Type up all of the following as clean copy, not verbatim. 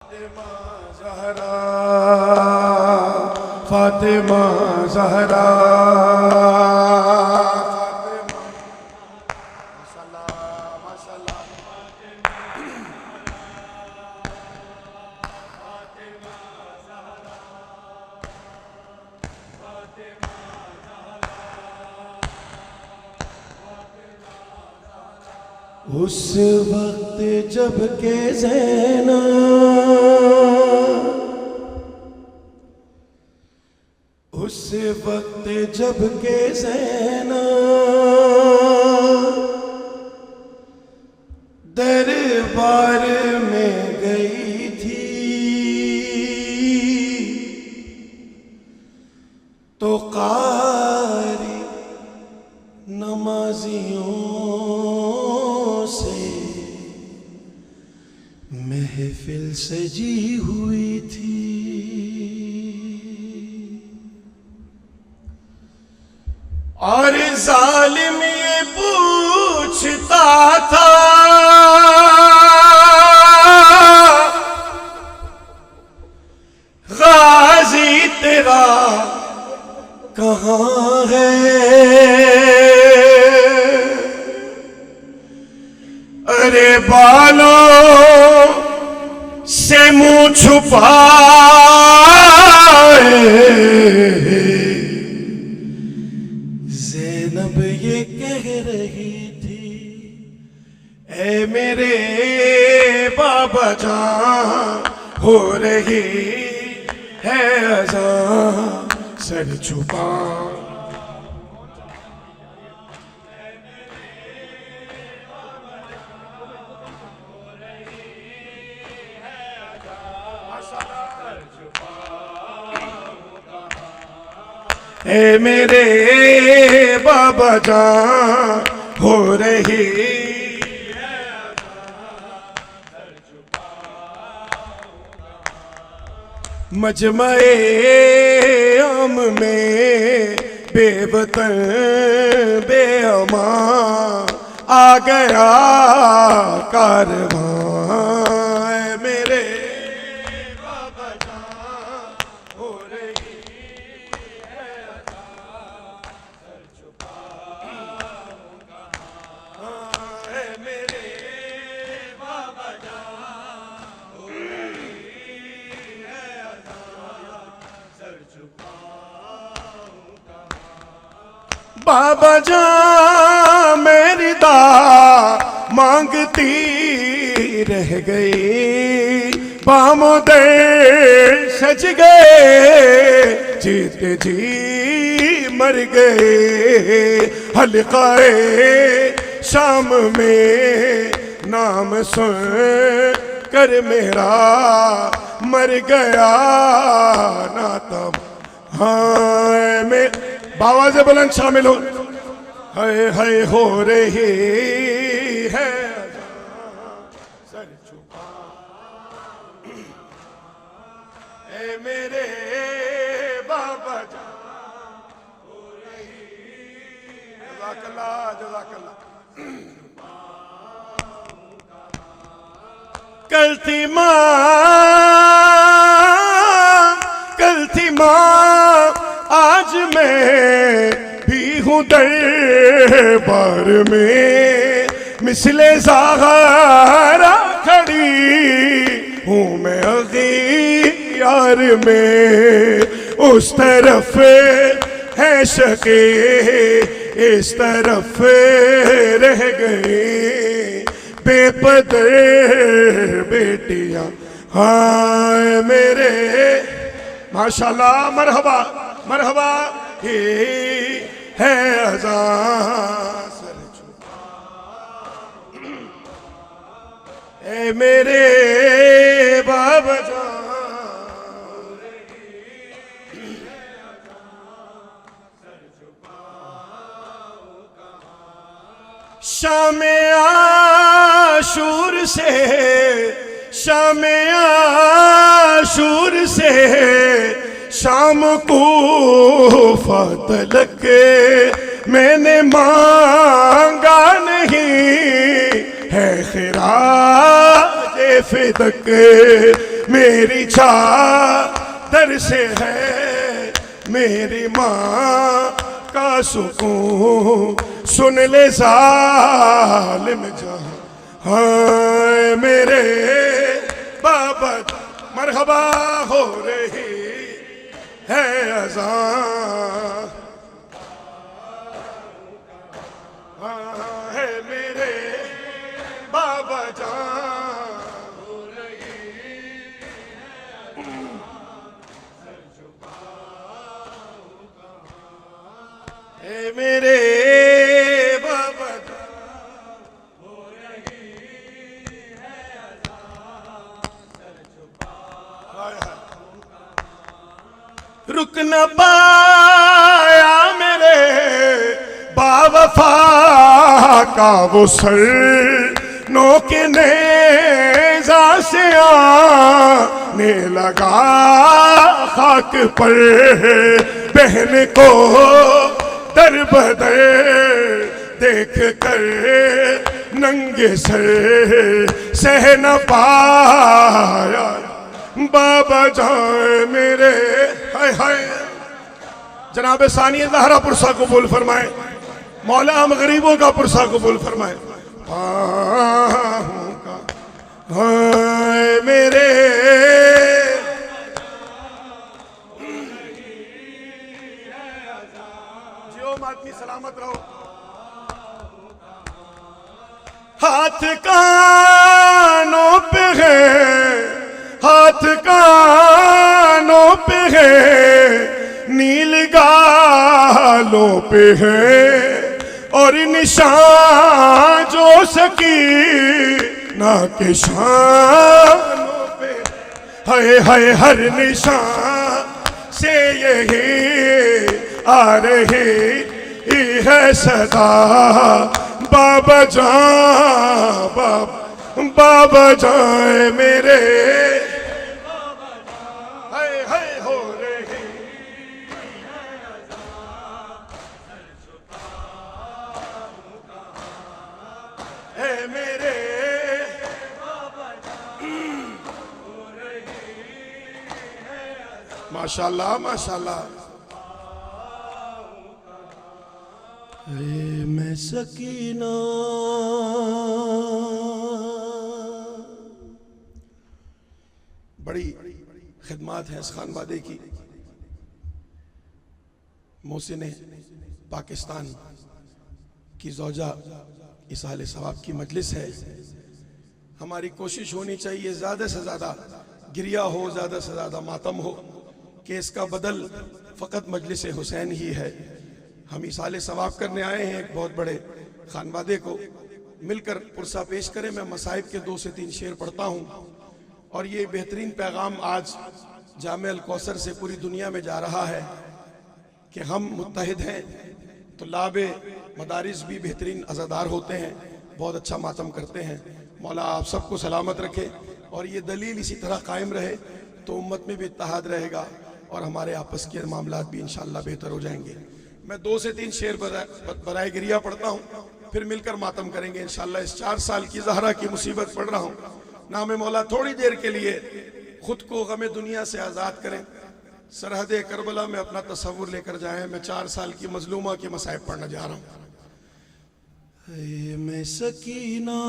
ज़हरा फातिमा ज़हरा उस वक्त जब के ज़ैना उस वक्त जब के ज़ैना दरबार में गई थी तो कारी नमाजियों से महफिल सजी हुई थी। और जालिम ये पूछता था गाजी तेरा कहाँ है? अरे बालों से मुंह छुपाए ज़ैनब ये कह रही थी, ऐ मेरे बाबा जान हो रही है अज़ान सर छुपा। ऐ मेरे बाबा जान हो रही है मजमए आम में बेवतन बेअमा आ गया कारवां। मेरे बाबा जान हो रही है सर छुपाऊंगा। मेरे बाबा जान हो रही है सर छुपाऊंगा। बाबा जान मेरी दा मांगती रह गई, बामों दे सज गए, जीते जी मर गए। हल्काए शाम में नाम सुन कर मेरा मर गया नातम। हाँ में बाबा से बुलंद शामिल हो। है हो रही है सर छुपा। ऐ मेरे बाबा जान हो रही है। जज़ाकल्लाह जज़ाकल्लाह। कल थी माँ आज मैं भी हूँ दरबार में, मिसले ज़हरा खड़ी हूँ मैं अग़ियार में। उस तरफ है शके इस तरफ रह गए बेपदर बेटियां। हाय मेरे माशाल्लाह मरहबा मरहबा ही है अज़ान सर छुपा। ऐ मेरे बाबा जान शाम आशूर से शाम आशूर से शाम को तलक मैंने मांगा नहीं है खिराज फिदक। मेरी चादर से है मेरी माँ का सुकून, सुन ले जालिम जहां, हाय मेरे बाबा मरहबा हो रही है अज़ान, है मेरे बाबा जान हो रही है मेरे बाबा जान हो रही है अज़ान, रुक न पाया मेरे बावफा का वो सर, नोके नेज़ा से आने लगा खाक पर, बहन को दर बदर देख कर नंगे सर सह न पाया बाबा जाए मेरे, हाय हाय। जनाब सानी ज़हरा पुरसा कबूल फरमाए, मौला हम गरीबों का पुरसा कबूल फरमाए। हाय मेरे जियो मातमी सलामत रहो। हाथ कानों पे है, हाथ कानों पे है, नील गालों पे है, और निशान जो सकी ना के शानों पे, हाय हाय हर निशान से यही आ रही है सदा बाबा जान, बाबा जान मेरे हाय हाय हो रही है मेरे माशाल्लाह माशाल्लाह। मैं सकीना बड़ी खिदमत है इस खानवादे की। मोहसिन पाकिस्तान की ज़ौजा इसाले सवाब की मजलिस है। हमारी कोशिश होनी चाहिए ज़्यादा से ज़्यादा गिरिया हो, ज़्यादा से ज़्यादा मातम हो, कि इसका बदल फ़कत मजलिस हुसैन ही है। हम इसाले सवाब करने आए हैं एक बहुत बड़े खानवादे को मिलकर पुरसा पेश करें। मैं मसाइब के 2 से 3 शेर पढ़ता हूँ और ये बेहतरीन पैगाम आज जामे अल कौसर से पूरी दुनिया में जा रहा है कि हम मुत्तहिद हैं। तो लाबे मदारिस भी बेहतरीन अज़ादार होते हैं, बहुत अच्छा मातम करते हैं। मौला आप सबको सलामत रखे और ये दलील इसी तरह कायम रहे तो उम्मत में भी इत्तेहाद रहेगा और हमारे आपस के मामलात भी इंशाअल्लाह बेहतर हो जाएंगे। मैं 2 से 3 शेर बराए गिरिया पढ़ता हूँ, फिर मिलकर मातम करेंगे इंशाअल्लाह। इस 4 साल की ज़हरा की मुसीबत पढ़ रहा हूँ। नाम मौला थोड़ी देर के लिए खुद को गमे दुनिया से आज़ाद करें, सरहद करबला में अपना तस्वुर लेकर जाएं। मैं 4 साल की मजलूमा के मसाइब पढ़ने जा रहा हूँ। मैं सकीना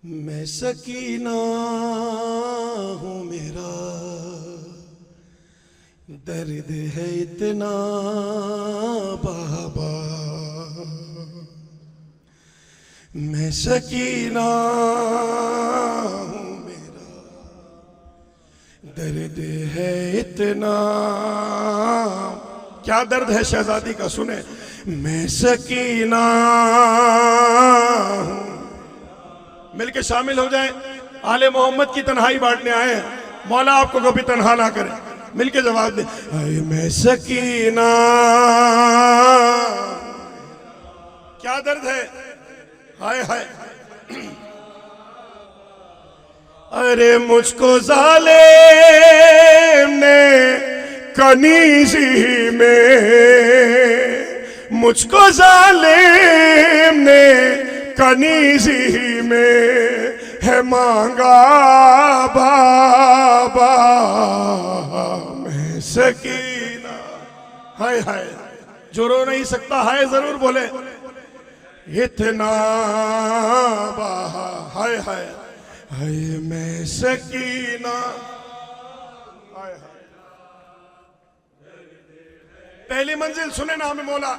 मैं सकीना हूँ, मेरा दर्द है इतना बाबा। मैं सकीना हूँ, मेरा दर्द है इतना। क्या दर्द है शहजादी का, सुने। मैं सकीना हूँ, मिलके शामिल हो जाएं। आले मोहम्मद की तन्हाई बांटने आए हैं। मौला आपको कभी तन्हा ना करे, मिलके जवाब दे। आए मैं सकीना। क्या दर्द है, हाय हाय। अरे मुझको जालिम ने कनीज़ी में, मुझको जालिम ने कनीज़ी में है मांगा बाबा मैं सकीना। हाय हाय, जो रो नहीं सकता हाय जरूर बोले। इतना बहा हाय हाय हाय मैं सकीना। हाय हाय, पहली मंजिल सुने नाम मौला।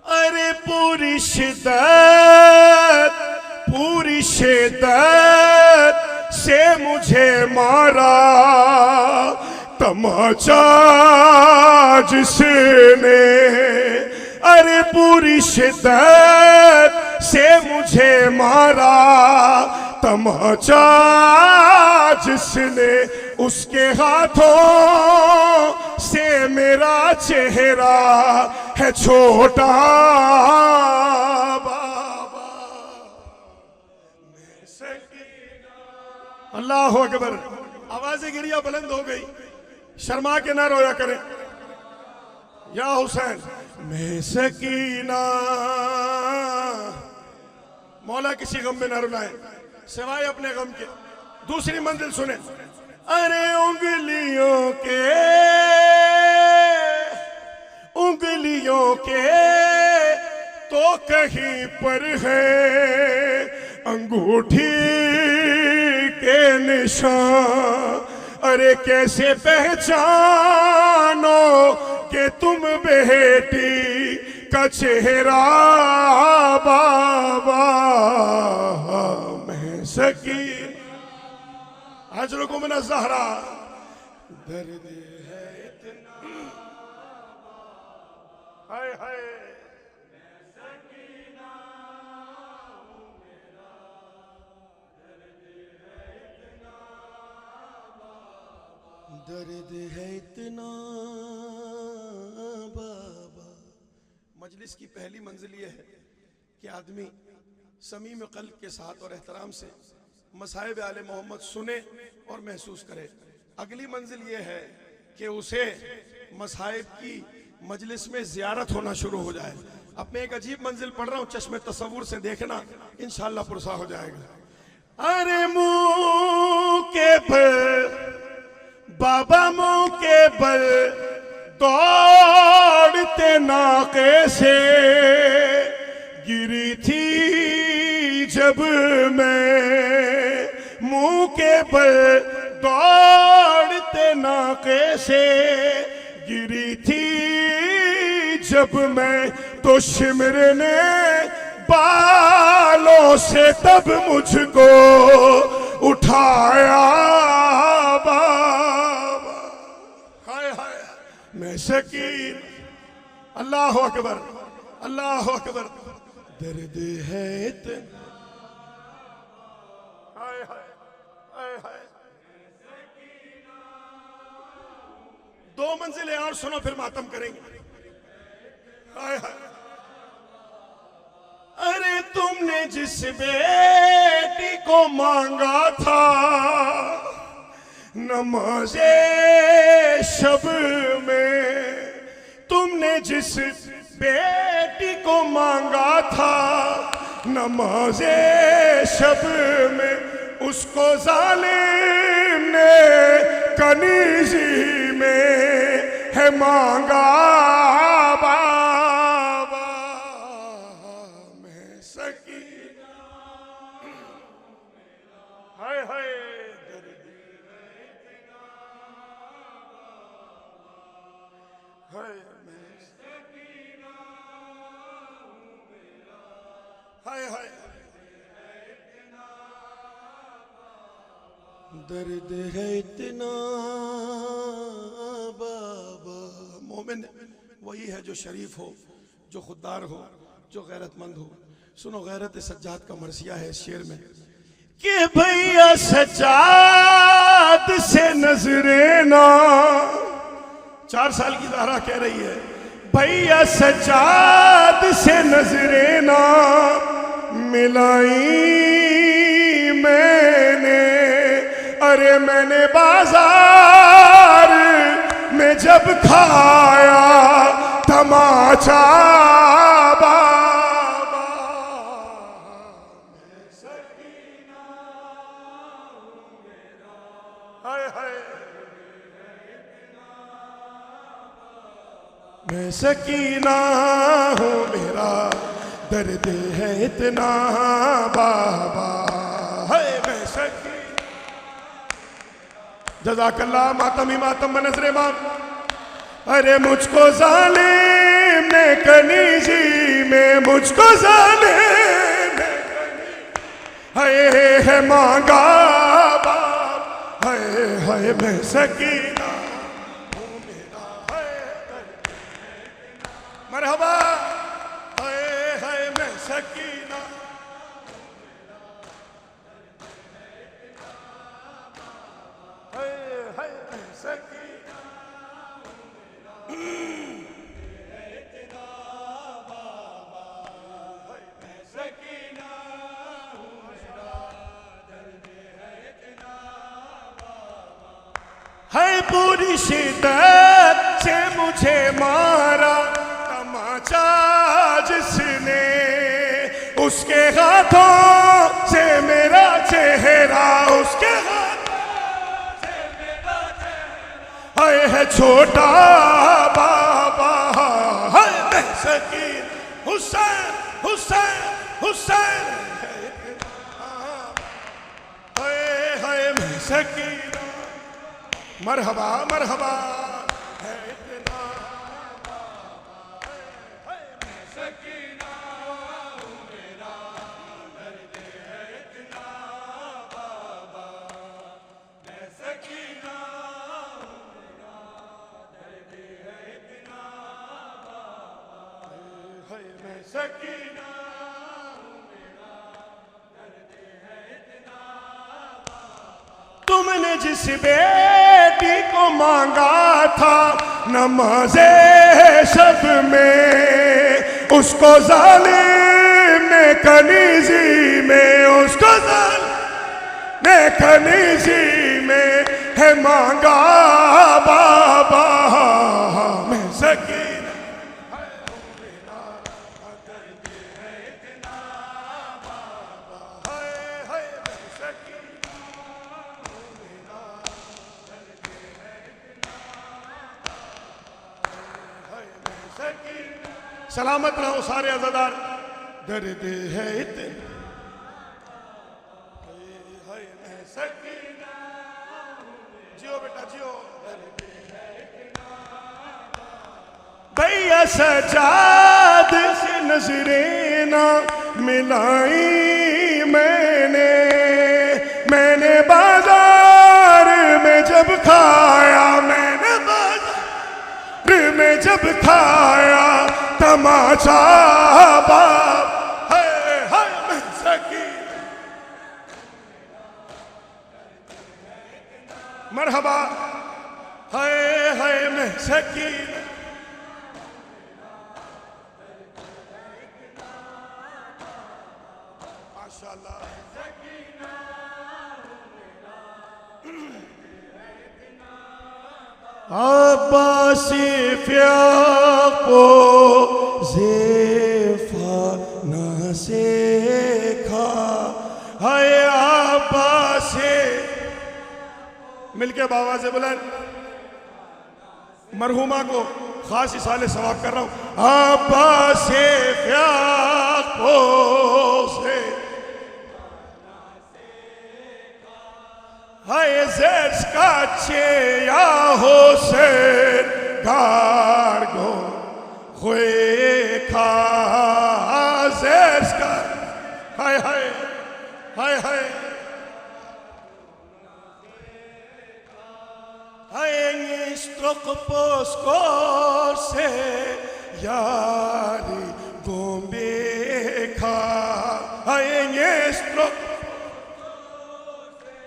अरे पूरी शिद्दत से मुझे मारा तमाचा जिसने। अरे पूरी शिद्दत से मुझे मारा तमाचा जिसने, उसके हाथों से मेरा चेहरा है छोटा बाबा मैं सकीना। अल्लाह अकबर। आवाज़ गिरिया बुलंद हो गई, शर्मा के ना रोया करें। या हुसैन मैं सकीना। मौला किसी गम में ना रुलाए सिवाय अपने गम के। दूसरी मंजिल सुने। अरे उंगलियों के तो कहीं पर है अंगूठी के निशान। अरे कैसे पहचानो कि तुम बेटी का चेहरा बाबा मैं सकीना। आज लोगों में ज़हरा दर्द है इतना। हाय हाय दर्द है इतना बाबा। मजलिस की पहली मंजिल ये है कि आदमी समीम क़ल्ब के साथ और एहतराम से मसाइब आले मोहम्मद सुने और महसूस करे। अगली मंजिल ये है कि उसे मसाइब की मजलिस में ज़ियारत होना शुरू हो जाए। अब मैं एक अजीब मंजिल पढ़ रहा हूँ, चश्मे तसव्वुर से देखना, इंशाअल्लाह पुरसा हो जाएगा। अरे मुँह के बल बाबा, मुँह के बल दौड़ते नाके से गिरी थी जब मैं। मुँह के बल दौड़ते नाके से गिरी थी जब मैं, तो शिमर ने बालों से तब मुझको उठाया बाबा। हाय हाय मैं सकीन। अल्लाह अकबर अल्लाह अकबर। दर्द है इतना। हाय हाय हाय हाय। दो मंजिलें और सुनो फिर मातम करेंगे। हाय हाय। अरे तुमने जिस बेटी को मांगा था नमाज़े शब में, तुमने जिस बेटी को मांगा था नमाज़े शब में, उसको जालिम ने कनीज़ी में है मांगा बाबा मैं सकीना। हाय हाय हाय हाय हाय। दर्द है इतना बाबा। मोमिन वही है जो शरीफ हो, जो खुददार हो, जो गैरतमंद हो। सुनो गैरत सज्जाद का मरसिया है इस शेर में कि भैया सज्जाद से नजरे ना। 4 साल की ज़हरा कह रही है भैया सज्जाद से नजरे ना मिलाई मैंने। अरे मैंने बाजार में जब खाया तमाचा बाबा। मैं सकीना हूँ, मेरा दर्द है इतना बाबा, है मैं सकीना। जज़ाकल्लाह मातम ही मातम बनसरे माम। अरे मुझको जालिम ने कनीजी में, मुझको जालिम ने है मांगा बाप, है मैं सकीना हूँ, मेरा है मरहबा, है मैं सकीना, है मैं सकीना। है पूरी शिद्दत से मुझे मारा तमाचा जिसने, उसके हाथों से मेरा चेहरा, उसके हाथों से मेरा चेहरा है छोटा बाबा, है मैं सकीन हुसैन हुसैन हुसैन, है मैं सकीन। मरहबा मरहबा, है इतना है मैं सकीना हूँ, मेरा दर्द है इतना बाबा, मैं सकीना हूँ, मेरा दर्द है इतना बाबा, है मैं सकीना हूँ, मेरा दर्द है इतना बाबा। तुमने जिस बेटी को मांगा था नमाज़े शब में, उसको जालिम ने कनीजी में, उसको जालिम ने कनीजी में है मांगा बाबा, मैं सकीना सलामत रहो सारे अज़ादार। दर्द है इतना, है मैं सकीना, जियो बेटा जियो। भैया सजाद से नजरें ना मिलाई मैंने बाजार में जब खाया, मैंने बाजार में जब खाया तमाचा बाप, है मैं सकीना। मरहबा, है मैं सकीना। माशाअल्लाह। अब्बासी फ़्याक़ो ज़ेफ़ा न सेखा, है अब्बासी। मिलके बाबा से बुलाएं, मरहुमा को खास इसाले सवाब कर रहा हूँ। अब्बासी फ़्याक़ो से है ज़ेर्स काचे या हुसैन गारगो खुए खा, ज़ेर्स का हाय हाय हाय हाय हाय स्ट्रोक पोस्कोर से यारी गोंबे खा, हाय स्ट्रोक।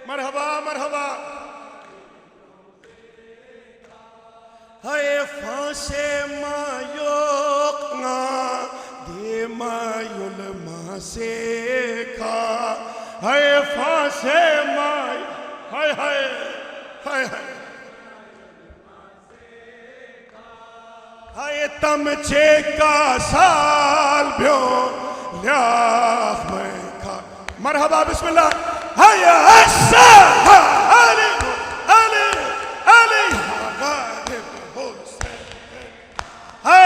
मरहबा मरहबा, है फांसे मायोक ना दे मायुल मासे खा, है फांसे माय हाय हाय हाय हाय तमचे का साल भ्यो ल्याफ में खा। मरहबा बिस्मिल्लाह। हाय असा अली अली अली गालिब हुसैन, हाय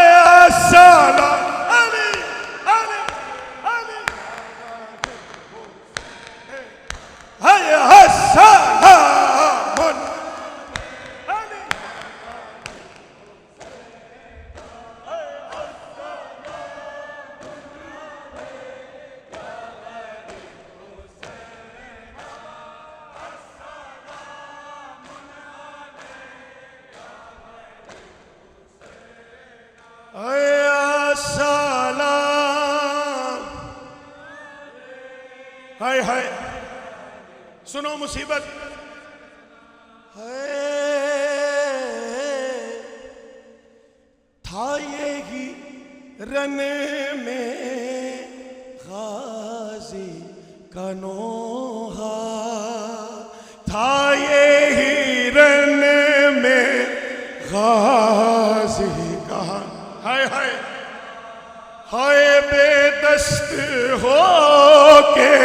हाय हाय सुनो मुसीबत है था ये ही रन में गाजी का नोहा था ये ही रन में गाजी का हाय हाय हाय बेदस्त हो के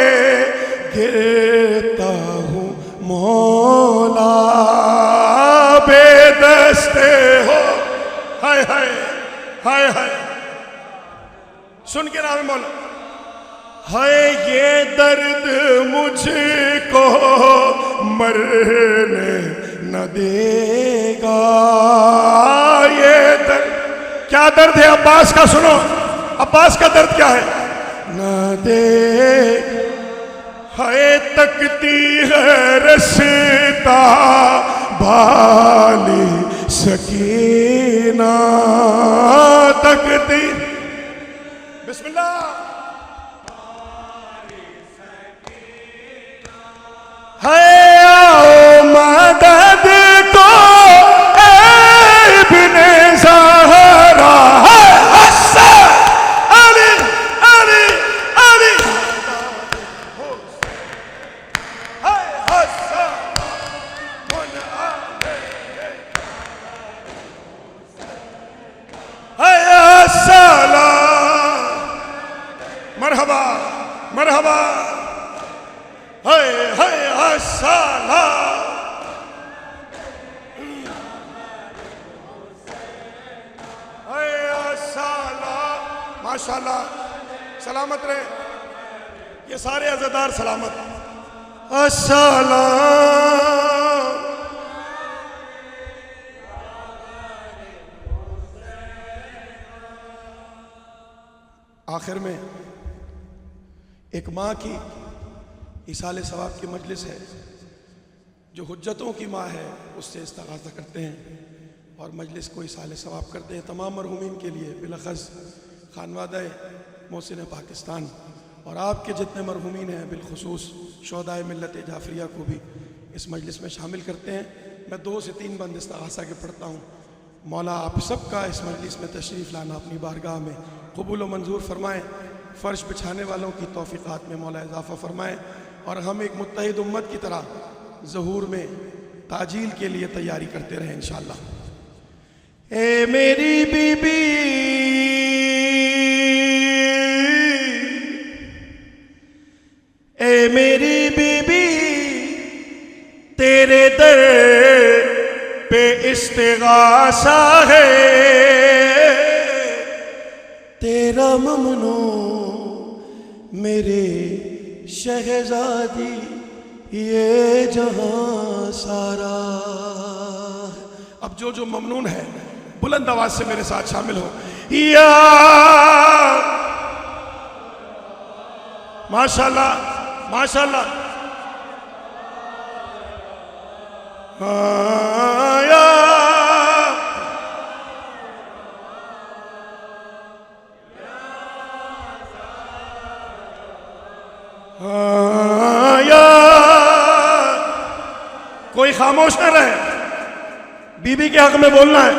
गिरता हूँ मौला बेदस्त हो हाय हाय हाय हाय सुन के नाम मौला हाय ये दर्द मुझको मरने न देगा ये दर्द क्या दर्द है अब्बास का सुनो अब्बास का दर्द क्या है न दे हाय तकती है रस्ता बाली सकीना तकती बिस्मिल्लाह है आओ मदद को इब्ने ज़हरा है हसन अली अली अली है हसन है सलाम मरहबा मरहबा हाय हाय अस्सलाम हाय अस्सलाम माशाल्लाह सलामत रहे ये सारे अज़ादार सलामत अस्सलाम आखिर में एक माँ की इसाले सवाब की मजलिस है जो हुज्जतों की माँ है उससे इस्तिग़ासा करते हैं और मजलिस को इसाले सवाब करते हैं तमाम मरहूमीन के लिए बिलख़स खानवादा मोहसिन पाकिस्तान और आपके जितने मरहूमीन हैं बिलखुसूस शोहदाए मिल्लत जाफरिया को भी इस मजलिस में शामिल करते हैं। मैं 2 से 3 बंद इस्तिग़ासा के पढ़ता हूँ। मौला आप सबका इस मजलिस में तशरीफ़ लाना अपनी बारगाह में कबूल व मंजूर फरमाएँ। फ़र्श बिछाने वालों की तौफ़ीक़ात में मौला इजाफ़ा फरमाएँ और हम एक मुत्तहिद उम्मत की तरह ज़हूर में ताजील के लिए तैयारी करते रहें इंशाअल्लाह। ए मेरी बीबी ए मेरी बीबी तेरे दर पे इस्तिग़ासा है तेरा ममनू मेरे शहजादी ये जहां सारा। अब जो ममनून है बुलंद आवाज से मेरे साथ शामिल हो या माशाल्लाह माशाल्लाह या कोई खामोश न रहे बीबी के हक में बोलना है।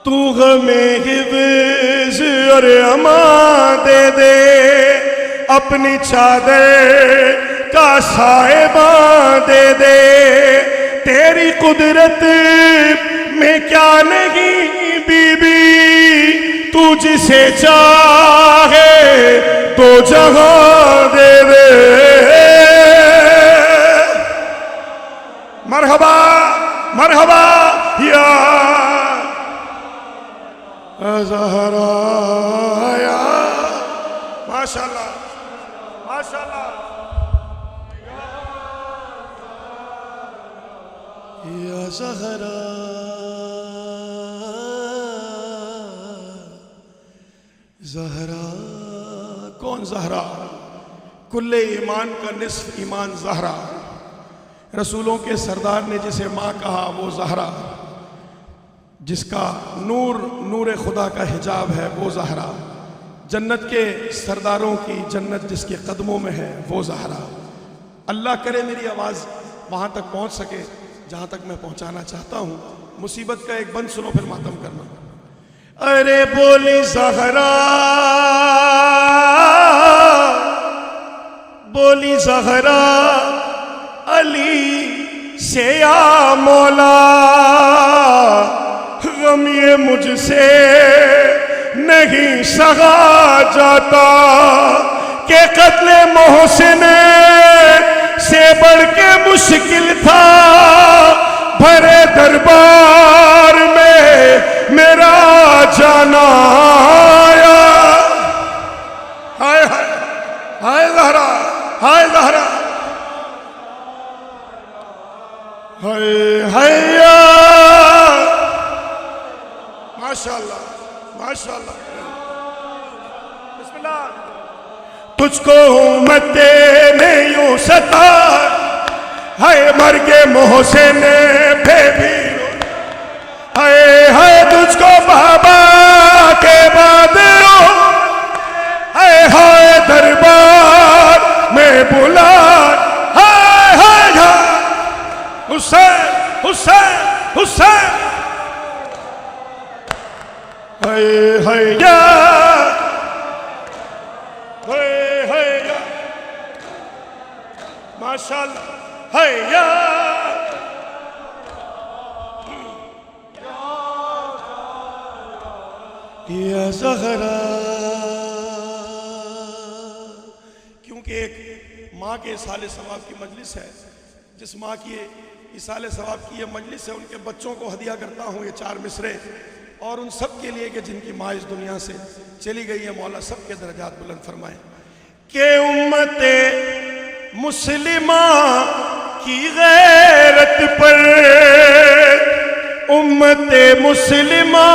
तू हमें हिफ्ज़ और अमान दे अपनी चादर का साहिबान दे तेरी कुदरत में क्या नहीं बीबी तू जिसे चाहे तो जहां दे मरहबा मरहबा या ज़हरा या माशाल्लाह माशाल्लाह या ज़हरा ज़हरा। कौन ज़हरा? कुल्ले ईमान का निस्फ ईमान ज़हरा। रसूलों के सरदार ने जिसे माँ कहा वो ज़हरा, जिसका नूर नूर खुदा का हिजाब है वो ज़हरा, जन्नत के सरदारों की जन्नत जिसके कदमों में है वो ज़हरा। अल्लाह करे मेरी आवाज़ वहाँ तक पहुँच सके जहाँ तक मैं पहुँचाना चाहता हूँ। मुसीबत का एक बंद सुनो फिर मातम करना। अरे बोली ज़हरा, बोली ज़हरा अली से या मौला, गम ये मुझसे नहीं सहा जाता कि कत्ले मोहसिन से बढ़ के मुश्किल था भरे दरबार में मेरा जाना आया। हाय हाय हाय ज़हरा, हाय ज़हरा, हाय हैया। माशाअल्लाह माशाअल्लाह। बिस्मिल्लाह। तुझको उम्मते ने यूं सता है मर्गे मोहसिन पे भी, हाय हाय तुझको बाबा के बाद हाय हाय दरबार में बुला, हाय हाय हुसैन हुसैन हुसैन, हाय हाय या हाय हाय या माशाअल्लाह, हाय या या ज़हरा। क्योंकि एक माँ के इसाले सवाब की मजलिस है, जिस माँ की इसाले सवाब की ये मजलिस है उनके बच्चों को हदिया करता हूँ ये 4 मिसरे, और उन सब के लिए कि जिनकी माँ इस दुनिया से चली गई है, मौला सब के दर्जात बुलंद फरमाए। के उम्मते मुस्लिमा की गैरत पर, उम्मते मुस्लिमा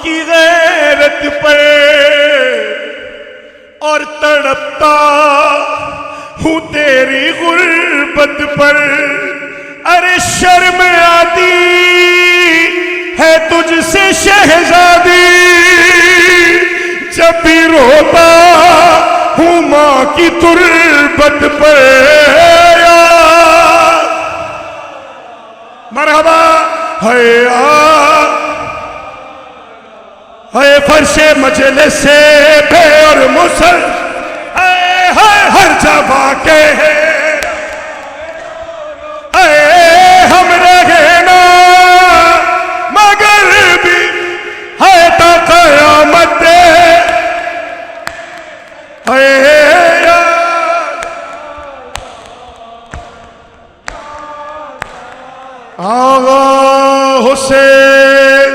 की गैरत पर और तड़पता हूँ तेरी गुर्बत पर। अरे शर्म आती है तुझसे शहजादी, जब भी रोता हूँ माँ की तुर्बत पर। मरहबा है है फर्शे मजलिस से बे और मुसल, है हर जगह के हम रहे ना मगर भी है तो क़यामत है। आगा हुसैन,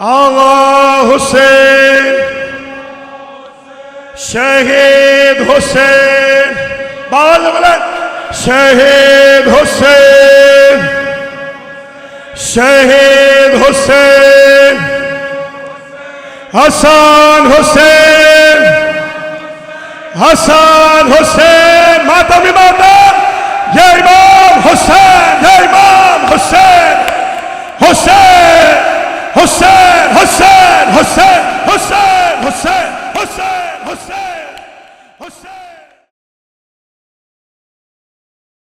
आगा हुसैन, शहीद हुसैन, बाल बुलंद, शहीद हुसैन, शहीद हुसैन, हसन हुसैन, हसन हुसैन, मातम मातम, ये इमाम हुसैन, ये इमाम हुसैन।